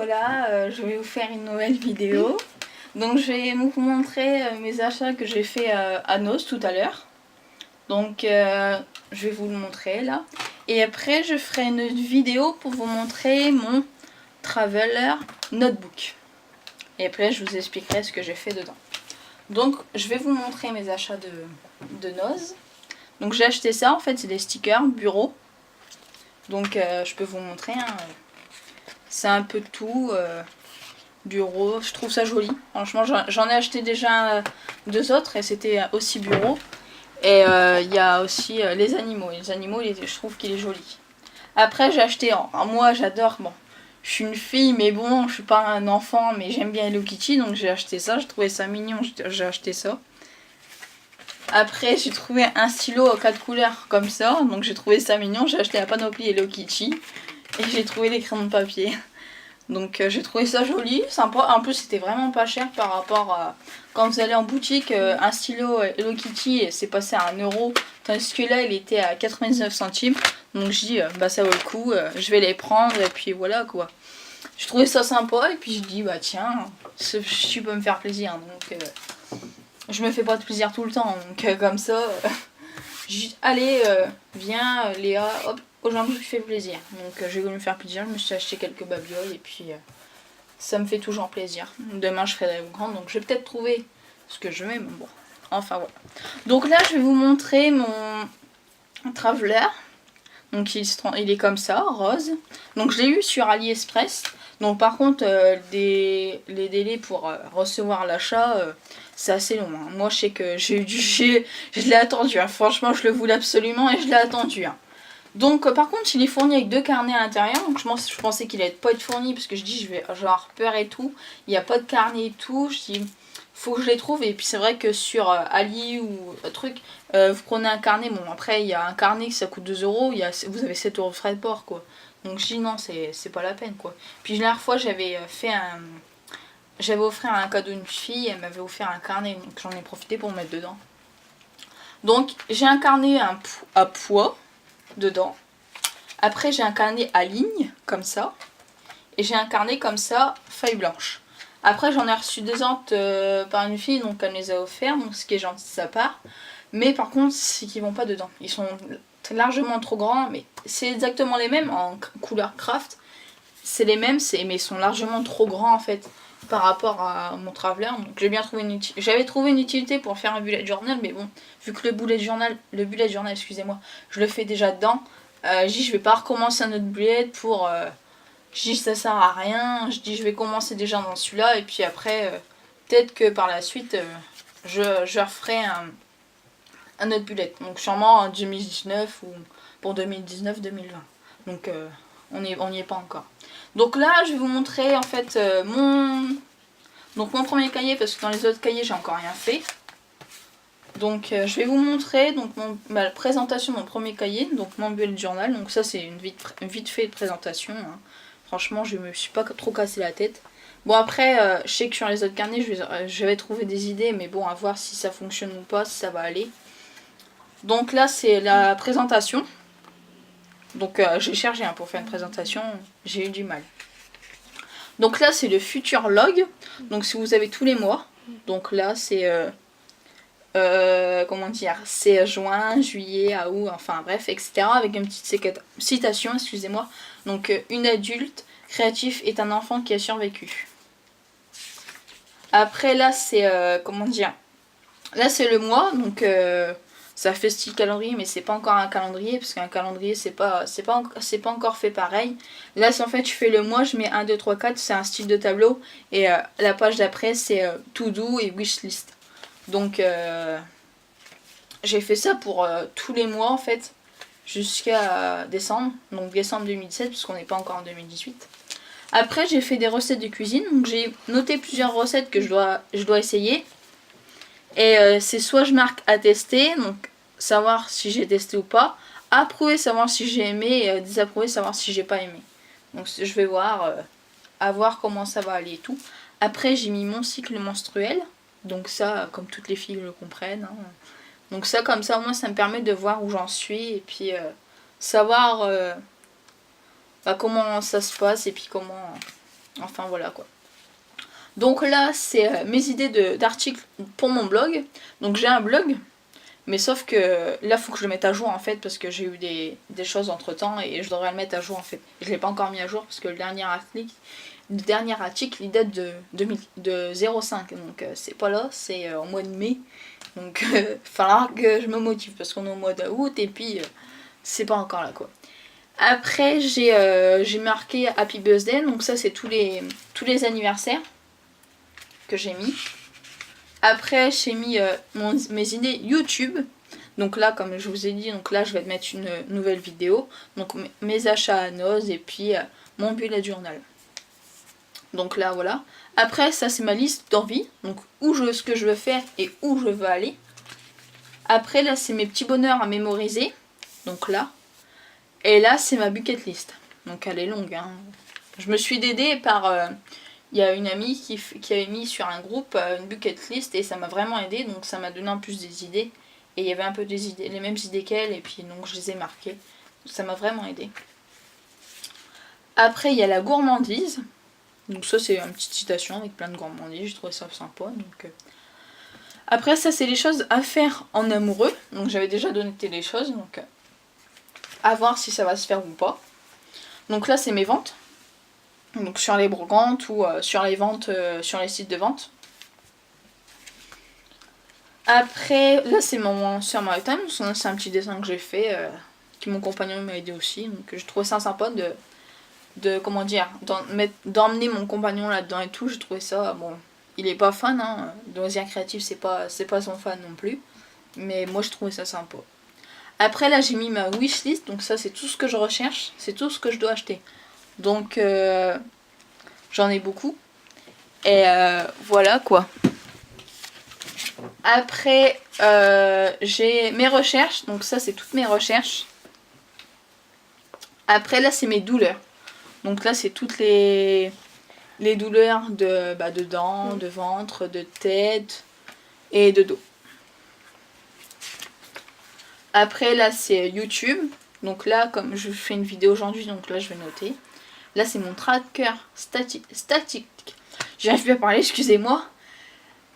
voilà, je vais vous faire une nouvelle vidéo. Donc je vais vous montrer mes achats que j'ai fait à Noz tout à l'heure. Donc je vais vous le montrer là. Et après je ferai une vidéo pour vous montrer mon Traveler Notebook. Et après je vous expliquerai ce que j'ai fait dedans. Donc je vais vous montrer mes achats de Noz. Donc j'ai acheté ça, en fait c'est des stickers bureau. Donc je peux vous montrer, hein. C'est un peu de tout, bureau, je trouve ça joli. Franchement j'en ai acheté déjà deux autres et c'était aussi bureau. Et il y a aussi les animaux. Et les animaux, je trouve qu'il est joli. Après j'ai acheté, moi j'adore, bon, je suis une fille mais bon, je suis pas un enfant mais j'aime bien Hello Kitty. Donc j'ai acheté ça, je trouvais ça mignon, j'ai acheté ça. Après j'ai trouvé un stylo à 4 couleurs comme ça, donc j'ai trouvé ça mignon. J'ai acheté la panoplie Hello Kitty. Et j'ai trouvé des crayons de papier. Donc j'ai trouvé ça joli, sympa. En plus c'était vraiment pas cher par rapport à quand vous allez en boutique. Un stylo Hello Kitty c'est passé à 1€. Tandis que là il était à 99 centimes. Donc je dis bah ça vaut le coup, je vais les prendre et puis voilà quoi. Je trouvais ça sympa et puis je dis bah tiens, tu peux me faire plaisir. Donc je me fais pas de plaisir tout le temps. Donc comme ça, allez viens Léa, hop. Aujourd'hui je fais plaisir, donc j'ai voulu me faire plaisir, je me suis acheté quelques babioles et puis ça me fait toujours plaisir. Demain je ferai des grandes, donc je vais peut-être trouver ce que je mets, mais bon, enfin voilà. Donc là je vais vous montrer mon Traveler, donc il est comme ça, rose. Donc je l'ai eu sur AliExpress, donc par contre les délais pour recevoir l'achat, c'est assez long. Hein. Moi je sais que je l'ai attendu, hein. Franchement je le voulais absolument et je l'ai attendu. Hein. Donc par contre il est fourni avec deux carnets à l'intérieur. Donc je pensais qu'il allait pas être fourni parce que je dis je vais genre peur et tout. Il n'y a pas de carnet et tout. Je dis faut que je les trouve. Et puis c'est vrai que sur Ali ou truc, vous prenez un carnet. Bon après il y a un carnet qui ça coûte 2€. Vous avez 7€ de frais de port quoi. Donc je dis non c'est pas la peine quoi. Puis la dernière fois j'avais offert un cadeau à une fille. Elle m'avait offert un carnet. Donc j'en ai profité pour mettre dedans. Donc j'ai un carnet à poids dedans. Après j'ai un carnet à ligne comme ça. Et j'ai un carnet comme ça, feuille blanche. Après j'en ai reçu deux autres par une fille, donc elle me les a offerts, donc ce qui est gentil de sa part. Mais par contre c'est qu'ils vont pas dedans. Ils sont largement trop grands, mais c'est exactement les mêmes en couleur craft. C'est les mêmes, mais ils sont largement trop grands en fait par rapport à mon Traveler. Donc j'ai bien trouvé j'avais trouvé une utilité pour faire un bullet journal, mais bon, vu que le bullet journal, excusez-moi, je le fais déjà dedans. Je vais pas recommencer un autre bullet pour... je dis ça sert à rien, je dis je vais commencer déjà dans celui-là et puis après peut-être que par la suite je referai un autre bullet. Donc sûrement en 2019 ou pour 2019-2020. Donc on n'y est pas encore. Donc là je vais vous montrer en fait mon premier cahier parce que dans les autres cahiers j'ai encore rien fait. Donc je vais vous montrer donc la présentation de mon premier cahier, donc mon bullet journal. Donc ça c'est une vite fait de présentation. Hein. Franchement je me suis pas trop cassé la tête. Bon après je sais que sur les autres carnets je vais trouver des idées, mais bon à voir si ça fonctionne ou pas, si ça va aller. Donc là c'est la présentation. Donc j'ai cherché hein, pour faire une présentation, j'ai eu du mal. Donc là c'est le futur log. Donc si vous avez tous les mois. Donc là c'est... comment dire, c'est juin, juillet, août, enfin bref, etc. Avec une petite citation, excusez-moi. Donc, une adulte créatif est un enfant qui a survécu. Après, là, c'est, comment dire, là, c'est le mois, donc ça fait style calendrier, mais c'est pas encore un calendrier, parce qu'un calendrier, c'est pas encore fait pareil. Là, c'est en fait, je fais le mois, je mets 1, 2, 3, 4, c'est un style de tableau, et la page d'après, c'est to do et wish list. Donc j'ai fait ça pour tous les mois en fait jusqu'à décembre, donc décembre 2017 puisqu'on n'est pas encore en 2018. Après j'ai fait des recettes de cuisine, donc j'ai noté plusieurs recettes que je dois essayer. Et c'est soit je marque à tester, donc savoir si j'ai testé ou pas, approuver, savoir si j'ai aimé, et désapprouver, savoir si j'ai pas aimé. Donc je vais voir, à voir comment ça va aller et tout. Après j'ai mis mon cycle menstruel. Donc ça, comme toutes les filles le comprennent. Hein. Donc ça, comme ça, moi, ça me permet de voir où j'en suis. Et puis savoir comment ça se passe. Et puis comment Enfin voilà quoi. Donc là c'est mes idées d'articles pour mon blog. Donc j'ai un blog, mais sauf que là il faut que je le mette à jour en fait, parce que j'ai eu des choses entre temps et je devrais le mettre à jour en fait. Je l'ai pas encore mis à jour parce que le dernier article il date de 05, donc c'est pas là, c'est au mois de mai. Donc il va falloir que je me motive parce qu'on est au mois d'août et puis c'est pas encore là quoi. Après j'ai marqué Happy Birthday, donc ça c'est tous les anniversaires que j'ai mis. Après j'ai mis mes idées YouTube. Donc là comme je vous ai dit, donc là je vais te mettre une nouvelle vidéo. Donc mes achats à Noz et puis mon bullet journal. Donc là voilà. Après ça c'est ma liste d'envie. Donc ce que je veux faire et où je veux aller. Après là c'est mes petits bonheurs à mémoriser. Donc là. Et là c'est ma bucket list. Donc elle est longue hein. Je me suis aidée par... il y a une amie qui avait mis sur un groupe une bucket list et ça m'a vraiment aidé, donc ça m'a donné en plus des idées. Et il y avait un peu des idées, les mêmes idées qu'elle, et puis donc je les ai marquées. Ça m'a vraiment aidé. Après il y a la gourmandise. Donc ça c'est une petite citation avec plein de gourmandises, je trouvais ça sympa. Donc, après ça c'est les choses à faire en amoureux. Donc j'avais déjà noté les choses, donc à voir si ça va se faire ou pas. Donc là c'est mes ventes. Donc sur les brocantes ou sur les ventes, sur les sites de vente. Après, là c'est sur My Time, c'est un petit dessin que j'ai fait, que mon compagnon m'a aidé aussi. Donc je trouvais ça sympa comment dire, d'emmener mon compagnon là-dedans et tout. J'ai trouvé ça, bon, il est pas fan, hein, Loisirs Créatifs c'est pas son fan non plus. Mais moi je trouvais ça sympa. Après là j'ai mis ma wishlist, donc ça c'est tout ce que je recherche, c'est tout ce que je dois acheter. Donc j'en ai beaucoup. Et voilà quoi. Après j'ai mes recherches. Donc ça c'est toutes mes recherches. Après là c'est mes douleurs. Donc là c'est toutes les douleurs de dents, de ventre, de tête et de dos. Après là c'est YouTube. Donc là comme je fais une vidéo aujourd'hui, donc là je vais noter. Là c'est mon tracker statique. J'arrive plus à parler, excusez-moi.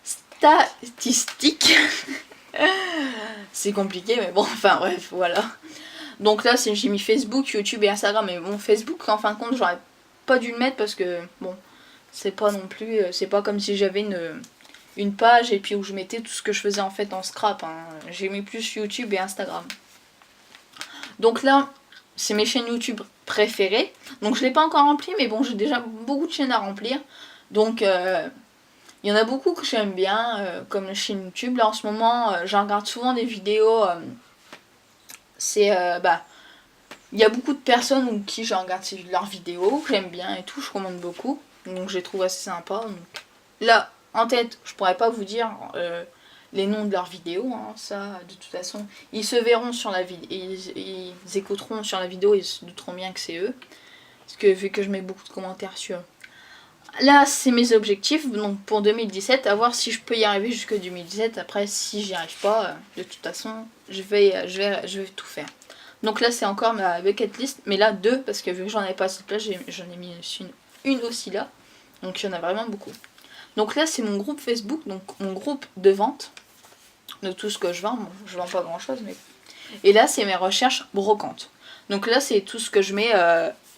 Statistique. C'est compliqué mais bon, enfin bref, voilà. Donc là j'ai mis Facebook, YouTube et Instagram. Mais bon, Facebook en fin de compte j'aurais pas dû le mettre parce que bon, c'est pas non plus, c'est pas comme si j'avais une page et puis où je mettais tout ce que je faisais en fait en scrap, hein. J'ai mis plus YouTube et Instagram. Donc là c'est mes chaînes YouTube préférées. Donc je l'ai pas encore rempli, mais bon j'ai déjà beaucoup de chaînes à remplir. Donc il y en a beaucoup que j'aime bien, comme la chaîne YouTube. Là en ce moment j'en regarde souvent des vidéos. Il y a beaucoup de personnes qui je regarde leurs vidéos, que j'aime bien et tout, je commande beaucoup. Donc je les trouve assez sympas. Donc, là en tête je pourrais pas vous dire les noms de leurs vidéos, hein, ça de toute façon ils se verront sur la vidéo, ils écouteront sur la vidéo, ils se douteront bien que c'est eux, parce que vu que je mets beaucoup de commentaires sur eux. Là c'est mes objectifs donc pour 2017, à voir si je peux y arriver jusque 2017. Après si j'y arrive pas, de toute façon je vais tout faire. Donc là c'est encore ma bucket list, mais là 2 parce que vu que j'en avais pas assez de place, j'en ai mis une aussi là, donc il y en a vraiment beaucoup. Donc là c'est mon groupe Facebook, donc mon groupe de vente de tout ce que je vends. Bon, je vends pas grand chose, mais... Et là c'est mes recherches brocantes. Donc là c'est tout ce que je mets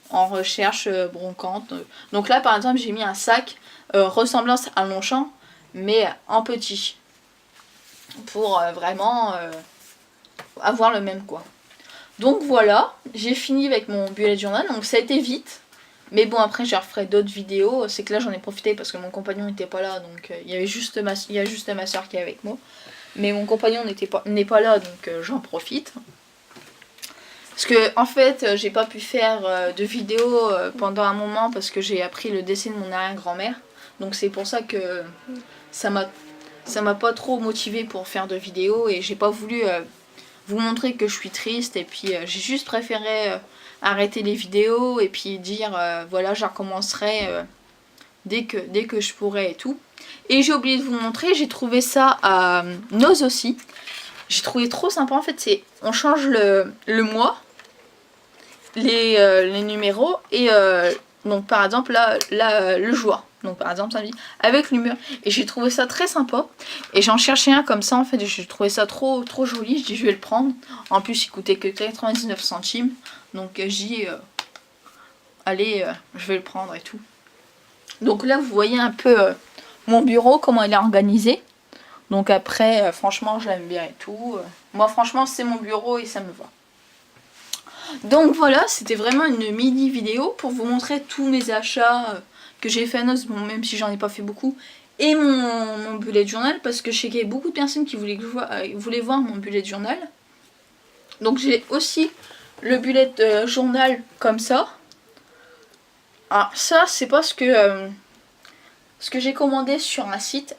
en recherche brocante. Donc là par exemple j'ai mis un sac ressemblance à Longchamp, mais en petit. Pour vraiment avoir le même quoi. Donc voilà, j'ai fini avec mon bullet journal, donc ça a été vite. Mais bon après je referai d'autres vidéos, c'est que là j'en ai profité parce que mon compagnon n'était pas là, donc il y a juste ma soeur qui est avec moi. Mais mon compagnon n'est pas là, donc j'en profite. Parce que en fait j'ai pas pu faire de vidéo pendant un moment parce que j'ai appris le décès de mon arrière-grand-mère. Donc c'est pour ça que ça m'a pas trop motivé pour faire de vidéos et j'ai pas voulu vous montrer que je suis triste. Et puis j'ai juste préféré arrêter les vidéos et puis dire voilà je recommencerai dès que je pourrai et tout. Et j'ai oublié de vous montrer, j'ai trouvé ça à Noz aussi. J'ai trouvé trop sympa en fait, on change le mois, les numéros et Donc par exemple là le jour. Donc par exemple samedi avec l'humeur. Et j'ai trouvé ça très sympa. Et j'en cherchais un comme ça en fait. J'ai trouvé ça trop joli. Je dis je vais le prendre. En plus il coûtait que 99 centimes. Donc j'ai dit allez je vais le prendre et tout. Donc là vous voyez un peu mon bureau, comment il est organisé. Donc après franchement je l'aime bien et tout. Moi franchement c'est mon bureau et ça me va. Donc voilà, c'était vraiment une mini vidéo pour vous montrer tous mes achats que j'ai fait à Noces, bon, même si j'en ai pas fait beaucoup, et mon bullet journal, parce que je sais qu'il y a beaucoup de personnes qui voulaient voir mon bullet journal. Donc j'ai aussi le bullet journal comme ça. Alors ça c'est pas ce que j'ai commandé sur un site,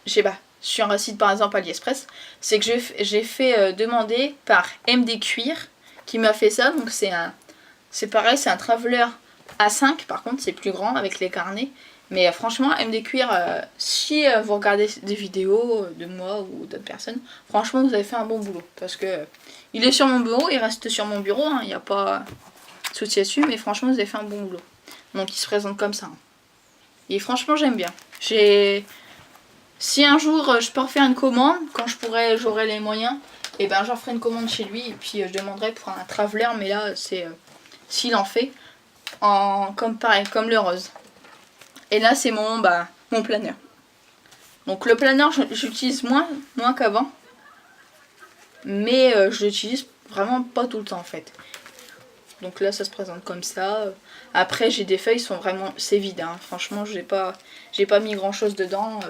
sur un site par exemple AliExpress, c'est que j'ai fait demander par MD Cuir qui m'a fait ça. Donc c'est pareil, c'est un Traveler A5, par contre c'est plus grand avec les carnets. Mais franchement MD Cuir, si vous regardez des vidéos de moi ou d'autres personnes, franchement vous avez fait un bon boulot. Parce que il est sur mon bureau, il reste sur mon bureau, il n'y a pas de souci là-dessus, mais franchement vous avez fait un bon boulot. Donc il se présente comme ça. Et franchement j'aime bien. Si un jour je peux refaire une commande, quand j'aurai les moyens, et ben j'en ferai une commande chez lui et puis je demanderai pour un Traveler, mais là c'est s'il en fait comme le rose. Et là c'est mon planeur. Donc le planeur j'utilise moins qu'avant, mais je l'utilise vraiment pas tout le temps en fait. Donc là ça se présente comme ça. Après j'ai des feuilles, c'est vide hein. Franchement j'ai pas mis grand chose dedans.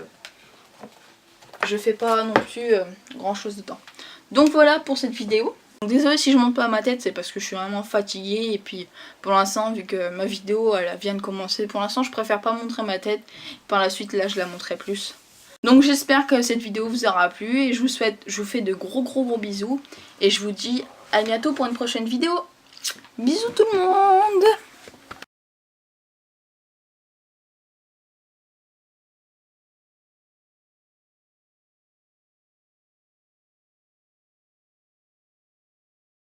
Je fais pas non plus grand chose dedans. Donc voilà pour cette vidéo. Désolée si je monte pas ma tête, c'est parce que je suis vraiment fatiguée. Et puis pour l'instant, vu que ma vidéo elle vient de commencer, pour l'instant je préfère pas montrer ma tête. Par la suite là je la montrerai plus. Donc j'espère que cette vidéo vous aura plu. Et je vous fais de gros bisous. Et je vous dis à bientôt pour une prochaine vidéo. Bisous tout le monde!